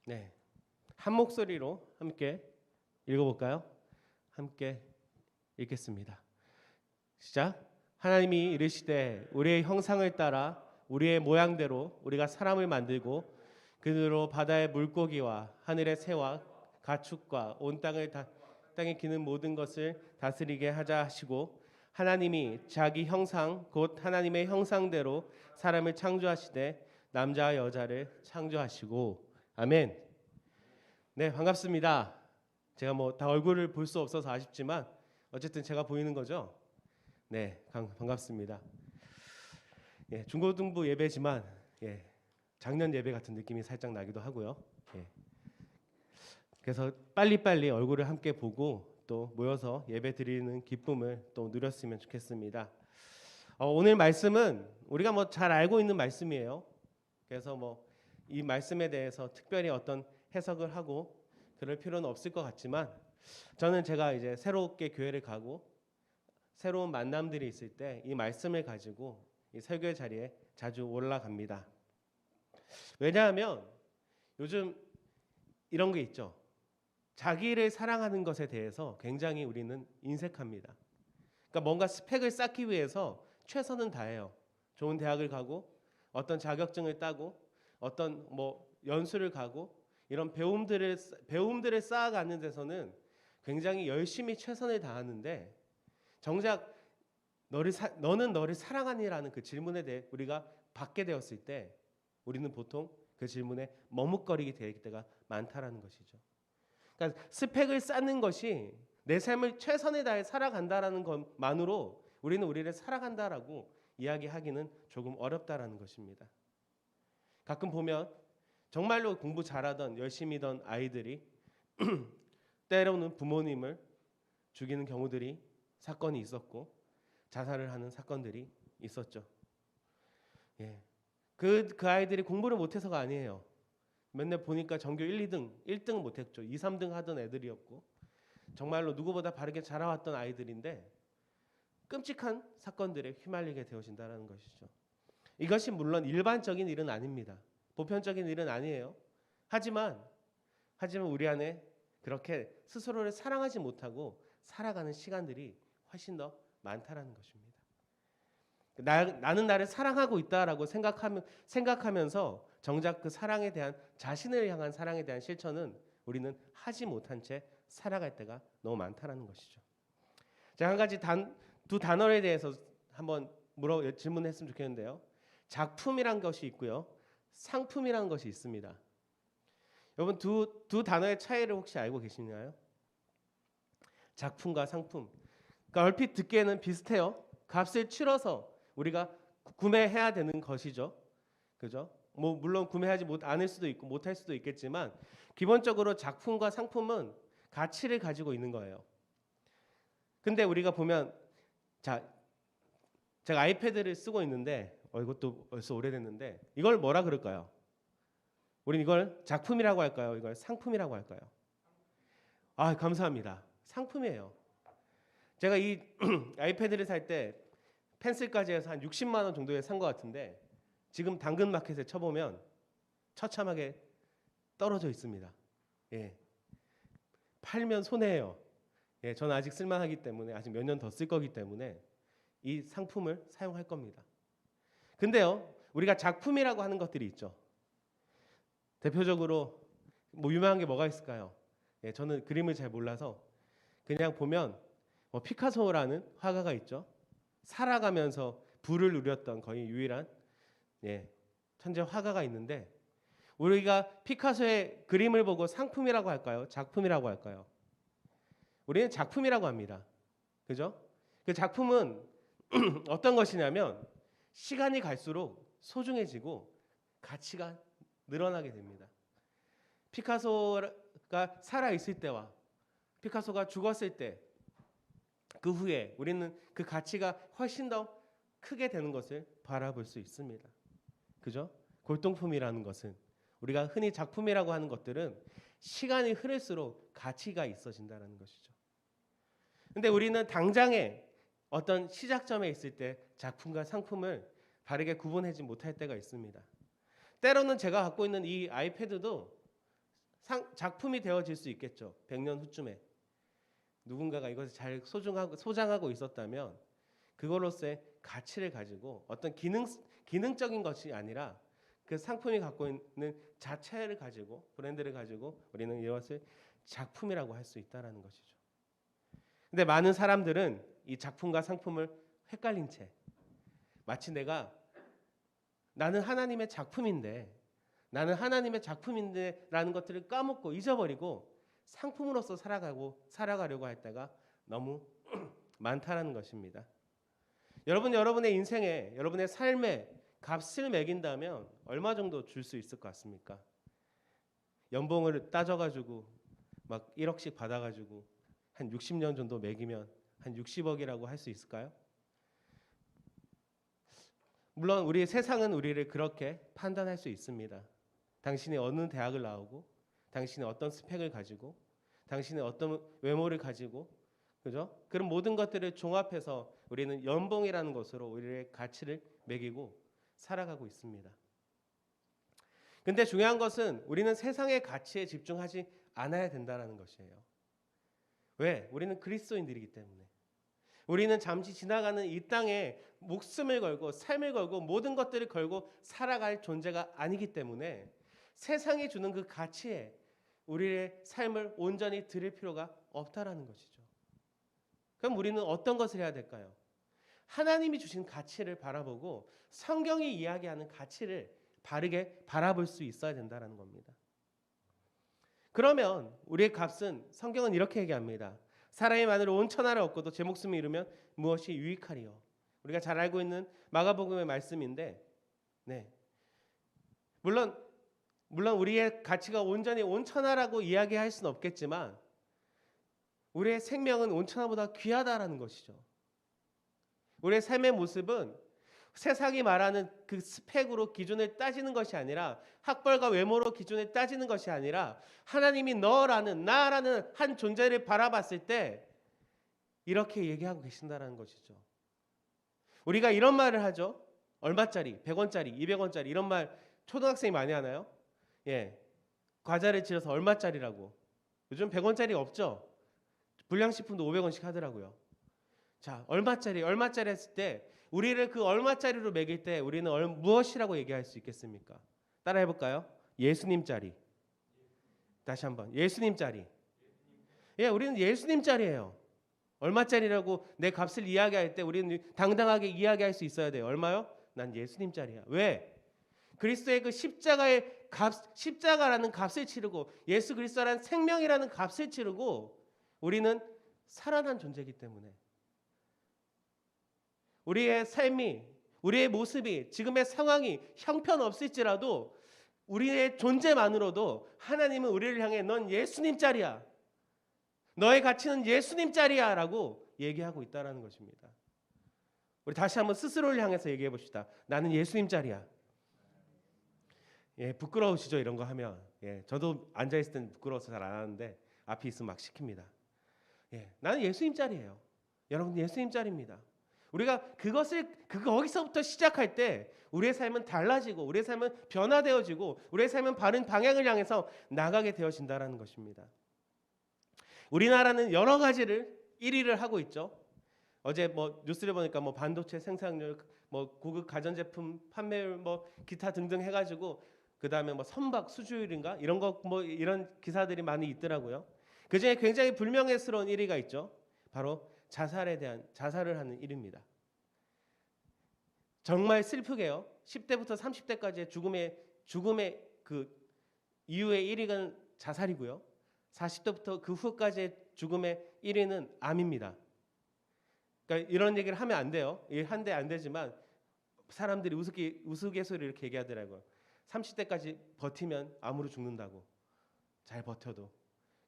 네, 한 목소리로 함께 읽어볼까요? 함께 읽겠습니다. 시작. 하나님이 이르시되 우리의 형상을 따라 우리의 모양대로 우리가 사람을 만들고 그대로 바다의 물고기와 하늘의 새와 가축과 온 땅에 기는 모든 것을 다스리게 하자 하시고 하나님이 자기 형상 곧 하나님의 형상대로 사람을 창조하시되 남자와 여자를 창조하시고 아멘. 네, 반갑습니다. 제가 뭐 다 얼굴을 볼 수 없어서 아쉽지만 어쨌든 제가 보이는 거죠. 네, 반갑습니다. 예, 중고등부 예배지만 작년 예배 같은 느낌이 살짝 나기도 하고요. 예, 그래서 빨리빨리 얼굴을 함께 보고 또 모여서 예배 드리는 기쁨을 또 누렸으면 좋겠습니다. 오늘 말씀은 우리가 뭐 잘 알고 있는 말씀이에요. 그래서 뭐 이 말씀에 대해서 특별히 어떤 해석을 하고 그럴 필요는 없을 것 같지만 저는 제가 이제 새롭게 교회를 가고 새로운 만남들이 있을 때 이 말씀을 가지고 이 설교의 자리에 자주 올라갑니다. 왜냐하면 요즘 이런 게 있죠. 자기를 사랑하는 것에 대해서 굉장히 우리는 인색합니다. 그러니까 뭔가 스펙을 쌓기 위해서 최선은 다해요. 좋은 대학을 가고 어떤 자격증을 따고 어떤 뭐 연수를 가고 이런 배움들을 쌓아가는 데서는 굉장히 열심히 최선을 다하는데 정작 너는 너를 사랑하니라는 그 질문에 대해 우리가 받게 되었을 때 우리는 보통 그 질문에 머뭇거리게 될 때가 많다라는 것이죠. 그러니까 스펙을 쌓는 것이 내 삶을 최선을 다해 살아간다라는 것만으로 우리는 우리를 사랑한다라고 이야기하기는 조금 어렵다라는 것입니다. 가끔 보면 정말로 공부 잘하던 열심히던 아이들이 때로는 부모님을 죽이는 경우들이 사건이 있었고 자살을 하는 사건들이 있었죠. 예. 그 아이들이 공부를 못해서가 아니에요. 맨날 보니까 전교 1, 2등, 1등은 못했죠. 2, 3등 하던 애들이었고 정말로 누구보다 바르게 자라왔던 아이들인데 끔찍한 사건들에 휘말리게 되어진다는 것이죠. 이것이 물론 일반적인 일은 아닙니다. 보편적인 일은 아니에요. 하지만 우리 안에 그렇게 스스로를 사랑하지 못하고 살아가는 시간들이 훨씬 더 많다라는 것입니다. 나는 나를 사랑하고 있다라고 생각하면서 정작 그 사랑에 대한 자신을 향한 사랑에 대한 실천은 우리는 하지 못한 채 살아갈 때가 너무 많다라는 것이죠. 제가 한 가지 두 단어에 대해서 한번 질문했으면 좋겠는데요. 작품이란 것이 있고요. 상품이라는 것이 있습니다. 여러분 두 단어의 차이를 혹시 알고 계시나요? 작품과 상품. 그러니까 얼핏 듣기에는 비슷해요. 값을 치러서 우리가 구매해야 되는 것이죠. 그죠? 뭐 물론 구매하지 않을 수도 있고 못할 수도 있겠지만 기본적으로 작품과 상품은 가치를 가지고 있는 거예요. 근데 우리가 보면 제가 아이패드를 쓰고 있는데 이것도 벌써 오래됐는데 이걸 뭐라 그럴까요? 우린 이걸 작품이라고 할까요? 이걸 상품이라고 할까요? 감사합니다. 상품이에요. 제가 이 아이패드를 살 때 펜슬까지 해서 한 60만 원 정도에 산 것 같은데 지금 당근마켓에 쳐보면 처참하게 떨어져 있습니다. 예. 팔면 손해예요. 예, 저는 아직 쓸만하기 때문에 아직 몇 년 더 쓸 거기 때문에 이 상품을 사용할 겁니다. 근데요, 우리가 작품이라고 하는 것들이 있죠. 대표적으로 뭐 유명한 게 뭐가 있을까요? 예, 저는 그림을 잘 몰라서 그냥 보면 피카소라는 화가가 있죠. 살아가면서 부를 누렸던 거의 유일한 천재 화가가 있는데 우리가 피카소의 그림을 보고 상품이라고 할까요? 작품이라고 할까요? 우리는 작품이라고 합니다. 그죠? 그 작품은 어떤 것이냐면 시간이 갈수록 소중해지고 가치가 늘어나게 됩니다. 피카소가 살아있을 때와 피카소가 죽었을 때 그 후에 우리는 그 가치가 훨씬 더 크게 되는 것을 바라볼 수 있습니다. 그죠? 골동품이라는 것은 우리가 흔히 작품이라고 하는 것들은 시간이 흐를수록 가치가 있어진다는 것이죠. 근데 우리는 당장에 어떤 시작점에 있을 때 작품과 상품을 바르게 구분하지 못할 때가 있습니다. 때로는 제가 갖고 있는 이 아이패드도 작품이 되어질 수 있겠죠. 100년 후쯤에 누군가가 이것을 잘 소장하고 있었다면 그걸로서의 가치를 가지고 어떤 기능적인 것이 아니라 그 상품이 갖고 있는 자체를 가지고 브랜드를 가지고 우리는 이것을 작품이라고 할 수 있다라는 것이죠. 근데 많은 사람들은 이 작품과 상품을 헷갈린 채 마치 나는 하나님의 작품인데라는 것들을 까먹고 잊어버리고 상품으로서 살아가려고 할 때가 너무 많다라는 것입니다. 여러분의 인생에 여러분의 삶에 값을 매긴다면 얼마 정도 줄 수 있을 것 같습니까? 연봉을 따져가지고 막 1억씩 받아가지고 한 60년 정도 매기면 한 60억이라고 할 수 있을까요? 물론 우리 세상은 우리를 그렇게 판단할 수 있습니다. 당신이 어느 대학을 나오고 당신이 어떤 스펙을 가지고 당신이 어떤 외모를 가지고 그죠? 그런 모든 것들을 종합해서 우리는 연봉이라는 것으로 우리의 가치를 매기고 살아가고 있습니다. 근데 중요한 것은 우리는 세상의 가치에 집중하지 않아야 된다는 것이에요. 왜? 우리는 그리스도인들이기 때문에. 우리는 잠시 지나가는 이 땅에 목숨을 걸고 삶을 걸고 모든 것들을 걸고 살아갈 존재가 아니기 때문에 세상이 주는 그 가치에 우리의 삶을 온전히 드릴 필요가 없다라는 것이죠. 그럼 우리는 어떤 것을 해야 될까요? 하나님이 주신 가치를 바라보고 성경이 이야기하는 가치를 바르게 바라볼 수 있어야 된다는 겁니다. 그러면 우리의 값은 성경은 이렇게 얘기합니다. 사람의 마음으로 온 천하를 얻고도 제 목숨을 잃으면 무엇이 유익하리요? 우리가 잘 알고 있는 마가복음의 말씀인데, 네. 물론 우리의 가치가 온전히 온 천하라고 이야기할 수는 없겠지만 우리의 생명은 온 천하보다 귀하다라는 것이죠. 우리의 삶의 모습은 세상이 말하는 그 스펙으로 기준을 따지는 것이 아니라 학벌과 외모로 기준을 따지는 것이 아니라 하나님이 나라는 한 존재를 바라봤을 때 이렇게 얘기하고 계신다는 것이죠. 우리가 이런 말을 하죠. 얼마짜리, 100원짜리, 200원짜리 이런 말 초등학생이 많이 하나요? 예, 과자를 지어서 얼마짜리라고. 요즘 100원짜리 없죠. 불량식품도 500원씩 하더라고요. 자, 얼마짜리 했을 때 우리를 그 얼마짜리로 매길 때 우리는 무엇이라고 얘기할 수 있겠습니까? 따라 해볼까요? 예수님짜리. 다시 한번 예수님짜리. 예, 우리는 예수님짜리예요. 얼마짜리라고 내 값을 이야기할 때 우리는 당당하게 이야기할 수 있어야 돼요. 얼마요? 난 예수님짜리야. 왜? 그리스도의 그 십자가라는 값을 치르고 예수 그리스도라는 생명이라는 값을 치르고 우리는 살아난 존재이기 때문에 우리의 삶이 우리의 모습이 지금의 상황이 형편없을지라도 우리의 존재만으로도 하나님은 우리를 향해 넌 예수님짜리야. 너의 가치는 예수님짜리야 라고 얘기하고 있다는 것입니다. 우리 다시 한번 스스로를 향해서 얘기해 봅시다. 나는 예수님짜리야. 예, 부끄러우시죠? 이런 거 하면. 예, 저도 앉아있을 때는 부끄러워서 잘 안 하는데 앞에 있으면 막 시킵니다. 예, 나는 예수님짜리예요. 여러분 예수님짜리입니다. 우리가 거기서부터 시작할 때 우리의 삶은 달라지고 우리의 삶은 변화되어지고 우리의 삶은 바른 방향을 향해서 나가게 되어진다는 것입니다. 우리나라는 여러 가지를 1위를 하고 있죠. 어제 뉴스를 보니까 반도체 생산률, 고급 가전제품 판매율, 기타 등등 해가지고 그 다음에 선박 수주율인가 이런 거 이런 기사들이 많이 있더라고요. 그 중에 굉장히 불명예스러운 1위가 있죠. 바로 자살을 하는 1위입니다. 정말 슬프게요. 10대부터 30대까지의 죽음의 그 이후의 1위가 자살이고요. 40대부터 그 후까지의 죽음의 1위는 암입니다. 그러니까 이런 얘기를 하면 안 돼요. 한데 안 되지만 사람들이 우스갯소리로 이렇게 얘기하더라고요. 30대까지 버티면 암으로 죽는다고. 잘 버텨도.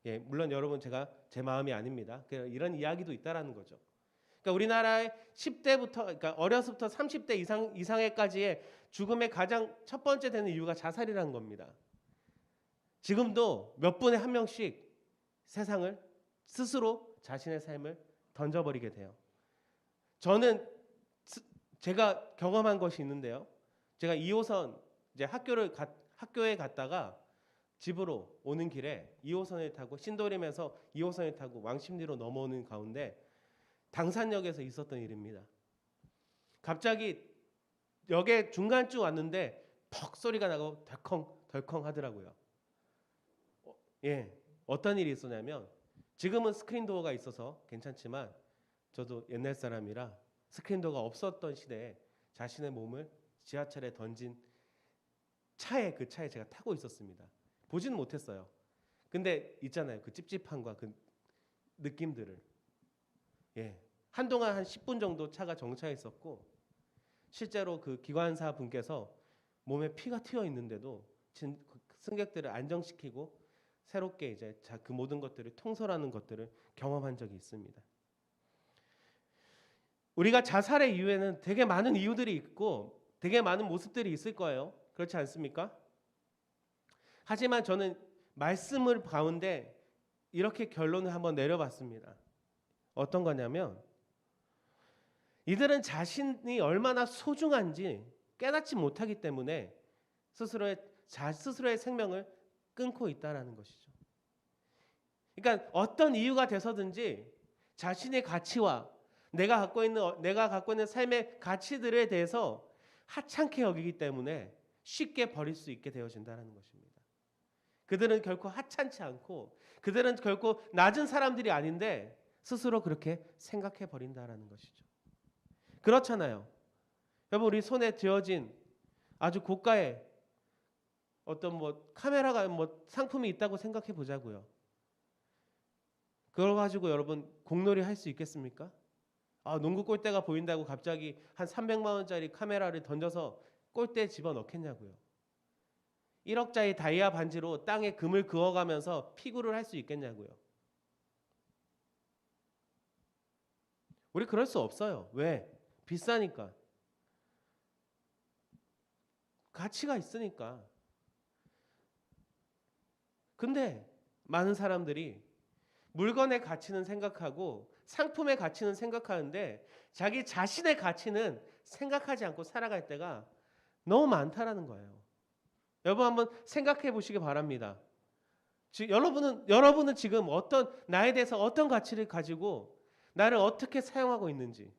예, 물론 여러분 제 마음이 아닙니다. 이런 이야기도 있다라는 거죠. 그러니까 우리나라의 10대부터 그러니까 어려서부터 30대 이상에까지의 죽음의 가장 첫 번째 되는 이유가 자살이라는 겁니다. 지금도 몇 분에 한 명씩 세상을 스스로 자신의 삶을 던져버리게 돼요. 저는 제가 경험한 것이 있는데요. 제가 2호선 이제 학교에 갔다가 집으로 오는 길에 2호선을 타고 신도림에서 2호선을 타고 왕십리로 넘어오는 가운데 당산역에서 있었던 일입니다. 갑자기 역에 중간쯤 왔는데 퍽 소리가 나고 덜컹 하더라고요. 어떤 일이 있었냐면 지금은 스크린 도어가 있어서 괜찮지만 저도 옛날 사람이라 스크린 도어가 없었던 시대에 자신의 몸을 지하철에 던진 그 차에 제가 타고 있었습니다. 보지는 못했어요. 근데 있잖아요. 그 찝찝함과 그 느낌들을. 한동안 한 10분 정도 차가 정차해 있었고 실제로 그 기관사 분께서 몸에 피가 튀어 있는데도 승객들을 안정시키고 새롭게 이제 그 모든 것들을 통솔하는 것들을 경험한 적이 있습니다. 우리가 자살의 이유에는 되게 많은 이유들이 있고 되게 많은 모습들이 있을 거예요. 그렇지 않습니까? 하지만 저는 말씀을 가운데 이렇게 결론을 한번 내려봤습니다. 어떤 거냐면 이들은 자신이 얼마나 소중한지 깨닫지 못하기 때문에 스스로의 생명을 끊고 있다라는 것이죠. 그러니까 어떤 이유가 돼서든지 자신의 가치와 내가 갖고 있는 삶의 가치들에 대해서 하찮게 여기기 때문에 쉽게 버릴 수 있게 되어진다는 것입니다. 그들은 결코 하찮지 않고 그들은 결코 낮은 사람들이 아닌데 스스로 그렇게 생각해 버린다라는 것이죠. 그렇잖아요. 여러분 우리 손에 쥐어진 아주 고가의 어떤 카메라가 상품이 있다고 생각해 보자고요. 그걸 가지고 여러분 공놀이 할 수 있겠습니까? 농구 골대가 보인다고 갑자기 한 300만 원짜리 카메라를 던져서 골대에 집어넣겠냐고요. 1억짜리 다이아 반지로 땅에 금을 그어가면서 피구를 할 수 있겠냐고요. 우리 그럴 수 없어요. 왜? 비싸니까. 가치가 있으니까. 근데 많은 사람들이 물건의 가치는 생각하고 상품의 가치는 생각하는데 자기 자신의 가치는 생각하지 않고 살아갈 때가 너무 많다라는 거예요. 여러분 한번 생각해 보시기 바랍니다. 여러분은 지금 나에 대해서 어떤 가치를 가지고 나를 어떻게 사용하고 있는지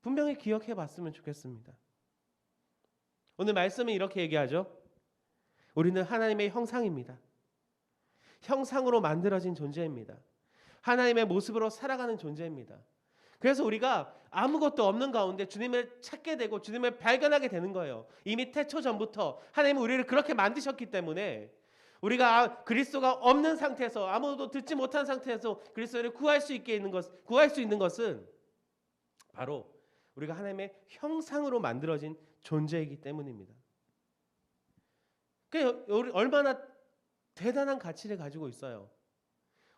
분명히 기억해 봤으면 좋겠습니다. 오늘 말씀은 이렇게 얘기하죠. 우리는 하나님의 형상입니다. 형상으로 만들어진 존재입니다. 하나님의 모습으로 살아가는 존재입니다. 그래서 우리가 아무것도 없는 가운데 주님을 찾게 되고 주님을 발견하게 되는 거예요. 이미 태초 전부터 하나님은 우리를 그렇게 만드셨기 때문에 우리가 그리스도가 없는 상태에서 아무도 듣지 못한 상태에서 그리스도를 구할 수 있는 것은 바로 우리가 하나님의 형상으로 만들어진 존재이기 때문입니다. 얼마나 대단한 가치를 가지고 있어요.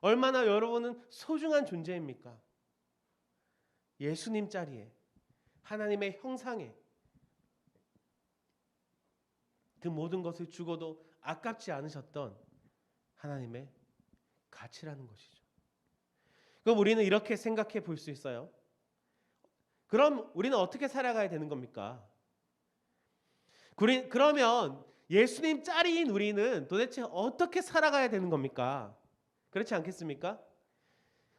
얼마나 여러분은 소중한 존재입니까? 예수님 자리에 하나님의 형상에 그 모든 것을 주고도 아깝지 않으셨던 하나님의 가치라는 것이죠. 그럼 우리는 이렇게 생각해 볼 수 있어요. 그럼 우리는 어떻게 살아가야 되는 겁니까? 그러면 예수님 짤인 우리는 도대체 어떻게 살아가야 되는 겁니까? 그렇지 않겠습니까?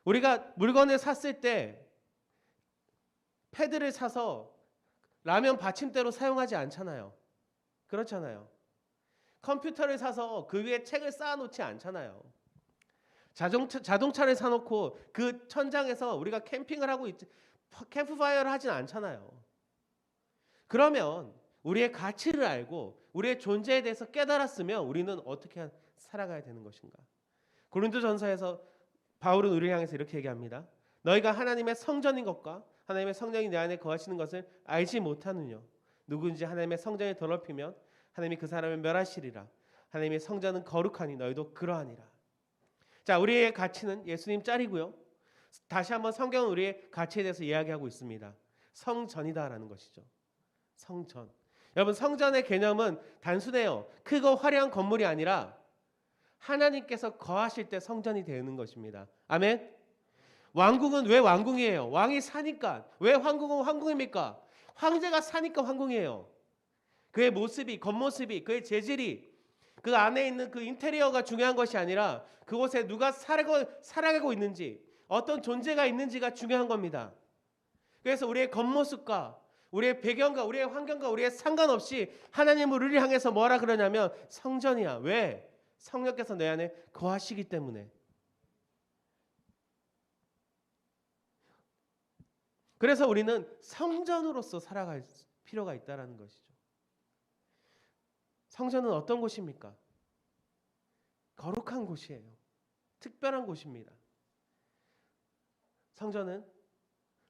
우리가 물건을 샀을 때 패드를 사서 라면 받침대로 사용하지 않잖아요. 그렇잖아요. 컴퓨터를 사서 그 위에 책을 쌓아놓지 않잖아요. 자동차를 사놓고 그 천장에서 우리가 캠핑을 하고 캠프파이어를 하진 않잖아요. 그러면 우리의 가치를 알고 우리의 존재에 대해서 깨달았으면 우리는 어떻게 살아가야 되는 것인가? 고린도전서에서 바울은 우리를 향해서 이렇게 얘기합니다. 너희가 하나님의 성전인 것과 하나님의 성령이 내 안에 거하시는 것을 알지 못하느냐? 누구든지 하나님의 성전을 더럽히면 하나님이 그 사람을 멸하시리라. 하나님의 성전은 거룩하니 너희도 그러하니라. 자, 우리의 가치는 예수님 짤이고요. 다시 한번 성경은 우리의 가치에 대해서 이야기하고 있습니다. 성전이다라는 것이죠. 성전. 여러분 성전의 개념은 단순해요. 크고 화려한 건물이 아니라 하나님께서 거하실 때 성전이 되는 것입니다. 아멘. 왕궁은 왜 왕궁이에요? 왕이 사니까. 왜 황궁은 황궁입니까? 황제가 사니까 황궁이에요. 그의 모습이 겉모습이 그의 재질이 그 안에 있는 그 인테리어가 중요한 것이 아니라 그곳에 누가 살아가고 있는지, 어떤 존재가 있는지가 중요한 겁니다. 그래서 우리의 겉모습과 우리의 배경과 우리의 환경과 우리의 상관없이 하나님을 우리를 향해서 뭐라 그러냐면 성전이야. 왜? 성령께서 내 안에 거하시기 때문에. 그래서 우리는 성전으로서 살아갈 필요가 있다는 것이죠. 성전은 어떤 곳입니까? 거룩한 곳이에요. 특별한 곳입니다. 성전은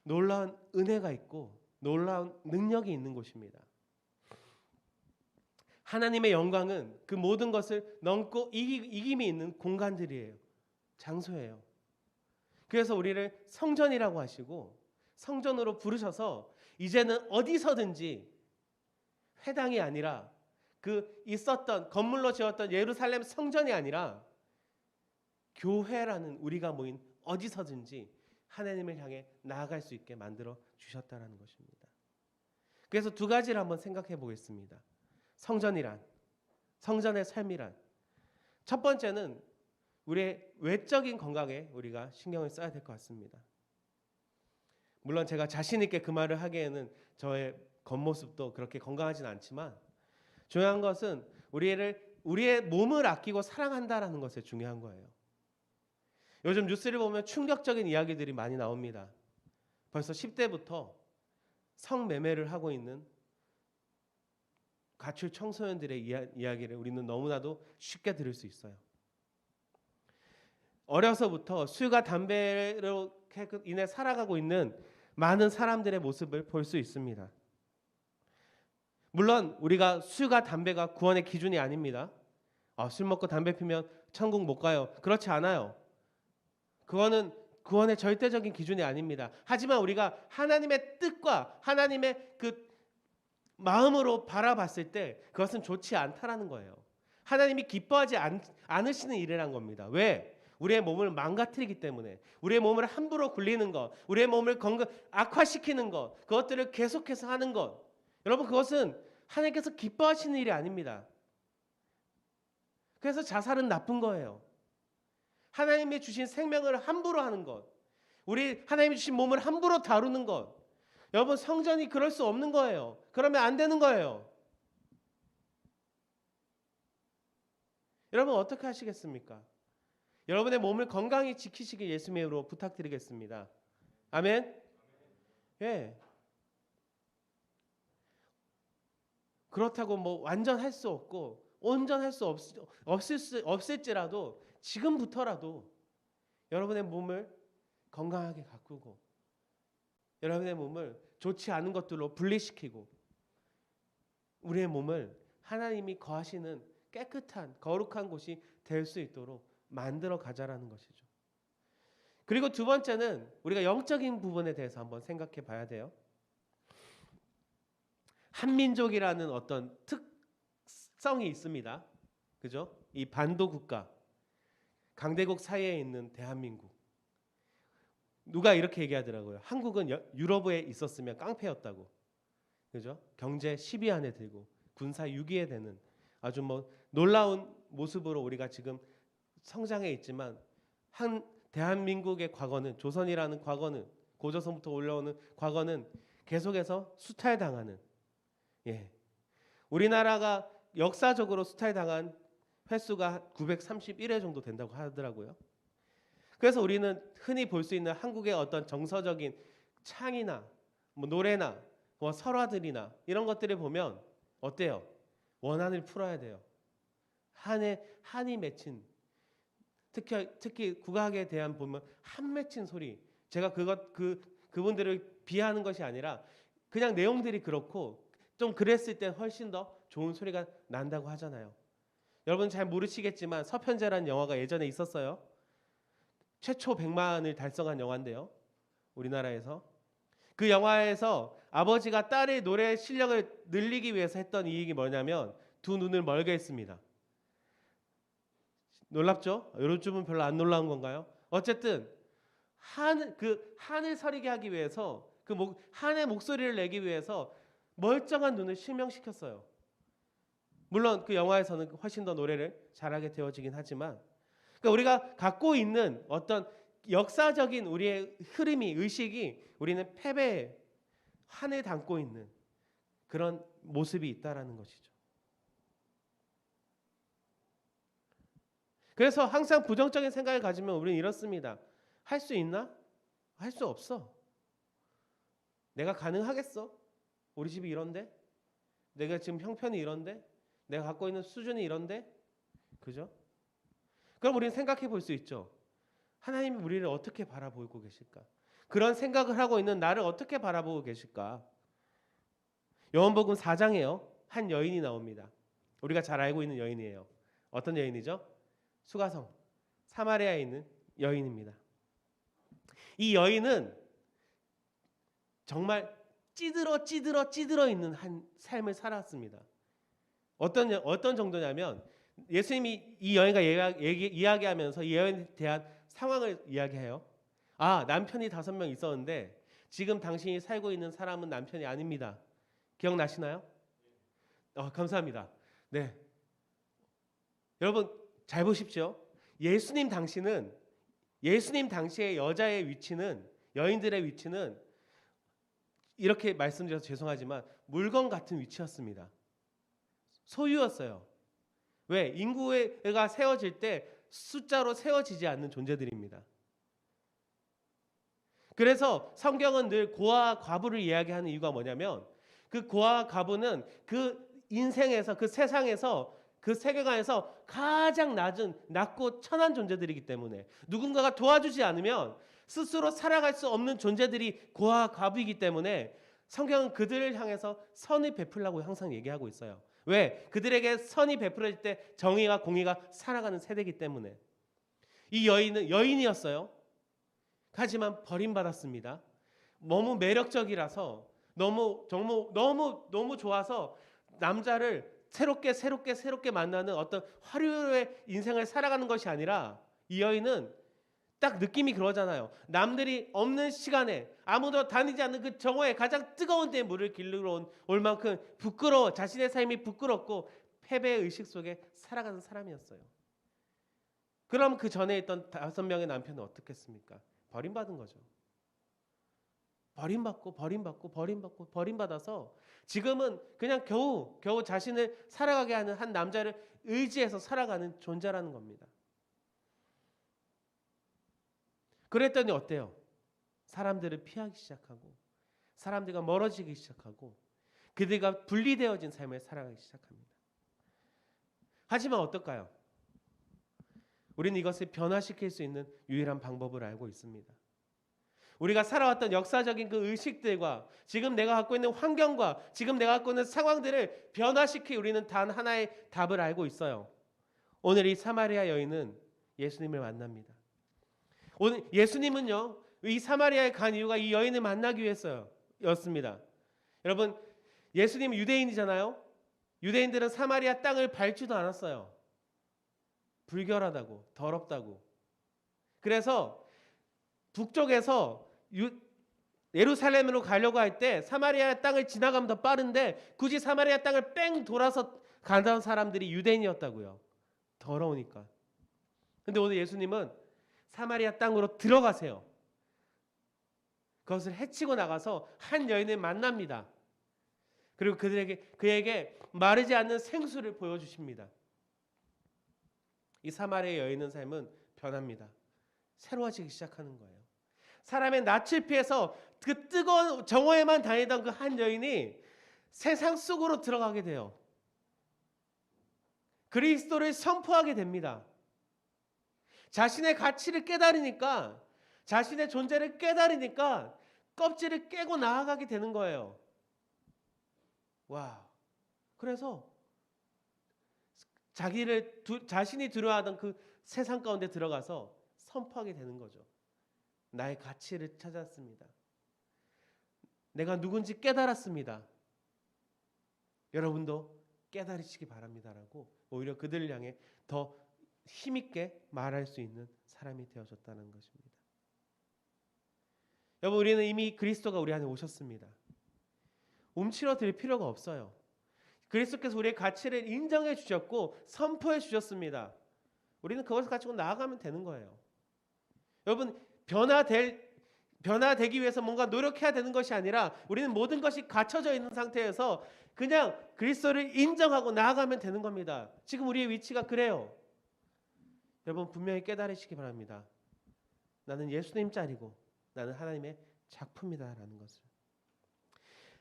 놀라운 은혜가 있고 놀라운 능력이 있는 곳입니다. 하나님의 영광은 그 모든 것을 넘고 이김이 있는 공간들이에요. 장소예요. 그래서 우리를 성전이라고 하시고 성전으로 부르셔서 이제는 어디서든지 회당이 아니라 그 있었던 건물로 지었던 예루살렘 성전이 아니라 교회라는 우리가 모인 어디서든지 하나님을 향해 나아갈 수 있게 만들어 주셨다는 것입니다. 그래서 두 가지를 한번 생각해 보겠습니다. 성전이란, 성전의 삶이란. 첫 번째는 우리의 외적인 건강에 우리가 신경을 써야 될 것 같습니다. 물론 제가 자신 있게 그 말을 하기에는 저의 겉모습도 그렇게 건강하진 않지만 중요한 것은 우리의 몸을 아끼고 사랑한다라는 것에 중요한 거예요. 요즘 뉴스를 보면 충격적인 이야기들이 많이 나옵니다. 벌써 10대부터 성매매를 하고 있는 가출 청소년들의 이야기를 우리는 너무나도 쉽게 들을 수 있어요. 어려서부터 술과 담배로 인해 살아가고 있는 많은 사람들의 모습을 볼 수 있습니다. 물론 우리가 술과 담배가 구원의 기준이 아닙니다. 술 먹고 담배 피면 천국 못 가요. 그렇지 않아요. 그거는 구원의 절대적인 기준이 아닙니다. 하지만 우리가 하나님의 뜻과 하나님의 그 마음으로 바라봤을 때 그것은 좋지 않다라는 거예요. 하나님이 기뻐하지 않으시는 일이란 겁니다. 왜? 우리의 몸을 망가뜨리기 때문에. 우리의 몸을 함부로 굴리는 것, 우리의 몸을 악화시키는 것, 그것들을 계속해서 하는 것. 여러분, 그것은 하나님께서 기뻐하시는 일이 아닙니다. 그래서 자살은 나쁜 거예요. 하나님이 주신 생명을 함부로 하는 것, 우리 하나님이 주신 몸을 함부로 다루는 것. 여러분, 성전이 그럴 수 없는 거예요. 그러면 안 되는 거예요. 여러분, 어떻게 하시겠습니까? 여러분의 몸을 건강히 지키시길 예수님의 이름으로 부탁드리겠습니다. 아멘. 예. 그렇다고 뭐 완전 할 수 없고 온전할 수 없을지라도 지금부터라도 여러분의 몸을 건강하게 가꾸고 여러분의 몸을 좋지 않은 것들로 분리시키고 우리의 몸을 하나님이 거하시는 깨끗한 거룩한 곳이 될 수 있도록 만들어 가자라는 것이죠. 그리고 두 번째는 우리가 영적인 부분에 대해서 한번 생각해 봐야 돼요. 한민족이라는 어떤 특성이 있습니다. 그죠? 이 반도 국가, 강대국 사이에 있는 대한민국. 누가 이렇게 얘기하더라고요. 한국은 유럽에 있었으면 깡패였다고. 그죠? 경제 10위 안에 들고 군사 6위에 되는 아주 뭐 놀라운 모습으로 우리가 지금 성장해 있지만 한 대한민국의 과거는 조선이라는 과거는 고조선부터 올라오는 과거는 계속해서 수탈당하는 우리나라가 역사적으로 수탈당한 횟수가 931회 정도 된다고 하더라고요. 그래서 우리는 흔히 볼 수 있는 한국의 어떤 정서적인 창이나 뭐 노래나 뭐 설화들이나 이런 것들을 보면 어때요? 원한을 풀어야 돼요. 한이 맺힌 특히 국악에 대한 보면 한 맺힌 소리. 제가 그분들을 비하하는 것이 아니라 그냥 내용들이 그렇고 좀 그랬을 때 훨씬 더 좋은 소리가 난다고 하잖아요. 여러분 잘 모르시겠지만 서편제라는 영화가 예전에 있었어요. 최초 100만을 달성한 영화인데요. 우리나라에서. 그 영화에서 아버지가 딸의 노래 실력을 늘리기 위해서 했던 이익이 뭐냐면 두 눈을 멀게 했습니다. 놀랍죠? 요즘은 별로 안 놀라운 건가요? 어쨌든 한을 서리게 하기 위해서 한의 목소리를 내기 위해서 멀쩡한 눈을 실명시켰어요. 물론 그 영화에서는 훨씬 더 노래를 잘하게 되어지긴 하지만, 그러니까 우리가 갖고 있는 어떤 역사적인 우리의 흐름이, 의식이 우리는 패배에 한을 담고 있는 그런 모습이 있다라는 것이죠. 그래서 항상 부정적인 생각을 가지면 우리는 이렇습니다. 할 수 있나? 할 수 없어. 내가 가능하겠어? 우리 집이 이런데? 내가 지금 형편이 이런데? 내가 갖고 있는 수준이 이런데? 그죠? 그럼 우리는 생각해 볼 수 있죠. 하나님이 우리를 어떻게 바라보고 계실까? 그런 생각을 하고 있는 나를 어떻게 바라보고 계실까? 요한복음 4장에요. 한 여인이 나옵니다. 우리가 잘 알고 있는 여인이에요. 어떤 여인이죠? 수가성, 사마리아에 있는 여인입니다. 이 여인은 정말 찌들어 있는 한 삶을 살았습니다. 어떤 정도냐면 예수님이 이 여인과 이야기하면서 이 여인에 대한 상황을 이야기해요. 아, 남편이 5명 있었는데 지금 당신이 살고 있는 사람은 남편이 아닙니다. 기억나시나요? 감사합니다. 네, 여러분 잘 보십시오. 예수님 당시의 여자의 위치는, 여인들의 위치는 이렇게 말씀드려서 죄송하지만 물건 같은 위치였습니다. 소유였어요. 왜? 인구가 세워질 때 숫자로 세워지지 않는 존재들입니다. 그래서 성경은 늘 고아와 과부를 이야기하는 이유가 뭐냐면, 그 고아와 과부는 그 인생에서, 그 세상에서, 그 세계관에서 가장 낮고 천한 존재들이기 때문에, 누군가가 도와주지 않으면 스스로 살아갈 수 없는 존재들이 고아와 과부이기 때문에 성경은 그들을 향해서 선을 베풀라고 항상 얘기하고 있어요. 왜? 그들에게 선이 베풀어질 때 정의와 공의가 살아가는 세대이기 때문에. 이 여인은 여인이었어요. 하지만 버림받았습니다. 너무 매력적이라서, 너무 좋아서 남자를 새롭게 만나는 어떤 화려의 인생을 살아가는 것이 아니라, 이 여인은 딱 느낌이 그러잖아요. 남들이 없는 시간에, 아무도 다니지 않는 그 정오에 가장 뜨거운 데에 물을 길러 올 만큼 자신의 삶이 부끄럽고 패배의 의식 속에 살아가는 사람이었어요. 그럼 그 전에 있던 5명의 남편은 어떻겠습니까? 버림받은 거죠. 버림받아서 지금은 그냥 겨우 자신을 살아가게 하는 한 남자를 의지해서 살아가는 존재라는 겁니다. 그랬더니 어때요? 사람들을 피하기 시작하고, 사람들과 멀어지기 시작하고, 그들과 분리되어진 삶을 살아가기 시작합니다. 하지만 어떨까요? 우리는 이것을 변화시킬 수 있는 유일한 방법을 알고 있습니다. 우리가 살아왔던 역사적인 그 의식들과 지금 내가 갖고 있는 환경과 지금 내가 갖고 있는 상황들을 변화시킬 우리는 단 하나의 답을 알고 있어요. 오늘 이 사마리아 여인은 예수님을 만납니다. 오늘 예수님은요, 이 사마리아에 간 이유가 이 여인을 만나기 위해서였습니다. 여러분, 예수님은 유대인이잖아요. 유대인들은 사마리아 땅을 밟지도 않았어요. 불결하다고, 더럽다고. 그래서 북쪽에서 예루살렘으로 가려고 할 때 사마리아 땅을 지나가면 더 빠른데, 굳이 사마리아 땅을 뺑 돌아서 가던 사람들이 유대인이었다고요. 더러우니까. 근데 오늘 예수님은 사마리아 땅으로 들어가세요. 그것을 헤치고 나가서 한 여인을 만납니다. 그리고 그에게 마르지 않는 생수를 보여주십니다. 이 사마리아 여인의 삶은 변합니다. 새로워지기 시작하는 거예요. 사람의 낯을 피해서 그 뜨거운 정오에만 다니던 그 한 여인이 세상 속으로 들어가게 돼요. 그리스도를 선포하게 됩니다. 자신의 가치를 깨달으니까, 자신의 존재를 깨달으니까 껍질을 깨고 나아가게 되는 거예요. 와. 그래서 자신이 두려워하던 그 세상 가운데 들어가서 선포하게 되는 거죠. 나의 가치를 찾았습니다. 내가 누군지 깨달았습니다. 여러분도 깨달으시기 바랍니다라고 오히려 그들을 향해 더 힘있게 말할 수 있는 사람이 되어졌다는 것입니다. 여러분, 우리는 이미 그리스도가 우리 안에 오셨습니다. 움츠러들 필요가 없어요. 그리스도께서 우리의 가치를 인정해 주셨고 선포해 주셨습니다. 우리는 그것을 가지고 나아가면 되는 거예요. 여러분, 변화되기 위해서 뭔가 노력해야 되는 것이 아니라 우리는 모든 것이 갖춰져 있는 상태에서 그냥 그리스도를 인정하고 나아가면 되는 겁니다. 지금 우리의 위치가 그래요. 여러분, 분명히 깨달으시기 바랍니다. 나는 예수님 짤이고 나는 하나님의 작품이다라는 것을.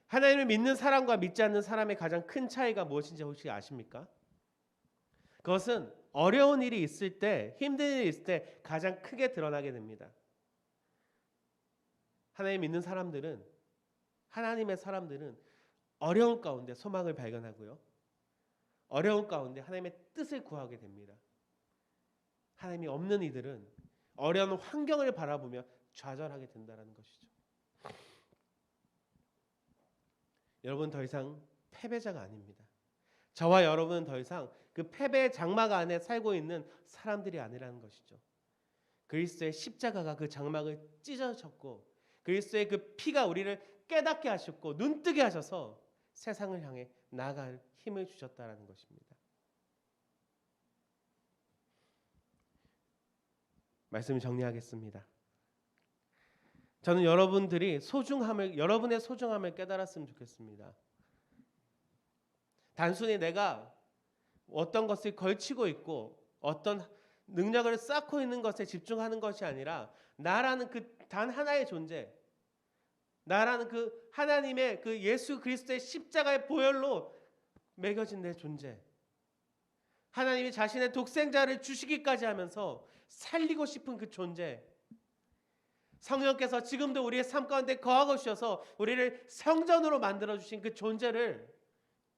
하나님을 믿는 사람과 믿지 않는 사람의 가장 큰 차이가 무엇인지 혹시 아십니까? 그것은 어려운 일이 있을 때, 힘든 일이 있을 때 가장 크게 드러나게 됩니다. 하나님 믿는 사람들은, 하나님의 사람들은 어려운 가운데 소망을 발견하고요. 어려운 가운데 하나님의 뜻을 구하게 됩니다. 하나님이 없는 이들은 어려운 환경을 바라보며 좌절하게 된다는 것이죠. 여러분, 더 이상 패배자가 아닙니다. 저와 여러분은 더 이상 그 패배의 장막 안에 살고 있는 사람들이 아니라는 것이죠. 그리스도의 십자가가 그 장막을 찢어졌고 그리스도의 그 피가 우리를 깨닫게 하셨고 눈뜨게 하셔서 세상을 향해 나아갈 힘을 주셨다는 것입니다. 말씀을 정리하겠습니다. 저는 여러분의 소중함을 깨달았으면 좋겠습니다. 단순히 내가 어떤 것을 걸치고 있고 어떤 능력을 쌓고 있는 것에 집중하는 것이 아니라 나라는 그 단 하나의 존재, 나라는 그 하나님의 그 예수 그리스도의 십자가의 보혈로 매겨진 내 존재, 하나님이 자신의 독생자를 주시기까지 하면서 살리고 싶은 그 존재, 성령께서 지금도 우리의 삶 가운데 거하고 주셔서 우리를 성전으로 만들어주신 그 존재를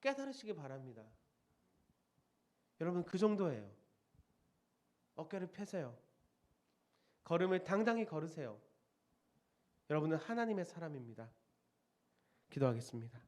깨달으시기 바랍니다. 여러분, 그 정도예요. 어깨를 펴세요. 걸음을 당당히 걸으세요. 여러분은 하나님의 사람입니다. 기도하겠습니다.